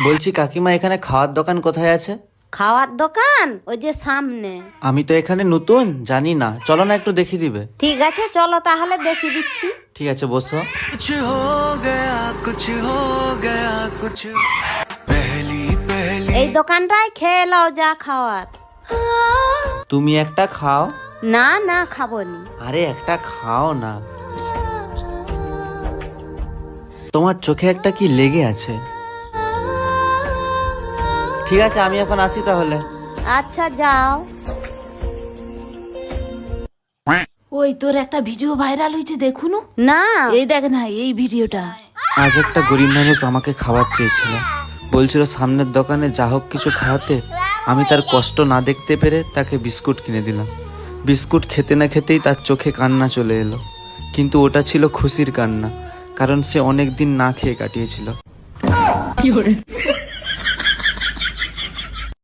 বলছি কাকিমা, এখানে খাওয়ার দোকান কোথায় আছে? খাওয়ার দোকান ওই যে সামনে। আমি তো এখানে নতুন, জানি না, চলো না একটু দেখিয়ে দিবে। ঠিক আছে চলো তাহলে দেখিয়ে দিচ্ছি। ঠিক আছে, বসো। कुछ हो गया कुछ हो गया कुछ पहली पहली এই দোকানটায় খেয়ে নাও যা খাওয়ার। তুমি একটা খাও। না না খাবো নি। আরে একটা খাও না। তোমার চোখে একটা কি লেগে আছে। ঠিক আছে, আমি এখন আসি তাহলে। আচ্ছা যাও। ওই তোর একটা ভিডিও ভাইরাল হয়েছে দেখুন না এই দেখ না এই ভিডিওটা। আজ একটা গরিব মানুষ আমাকে খাবার চেয়েছিল, বলছিল সামনের দোকানে যা হোক কিছু খাওয়াতে। আমি তার কষ্ট না দেখতে পেরে তাকে বিস্কুট কিনে দিলাম। বিস্কুট খেতে না খেতেই তার চোখে কান্না চলে এলো, কিন্তু ওটা ছিল খুশির কান্না, কারণ সে অনেক দিন না খেয়ে কাটিয়েছিল।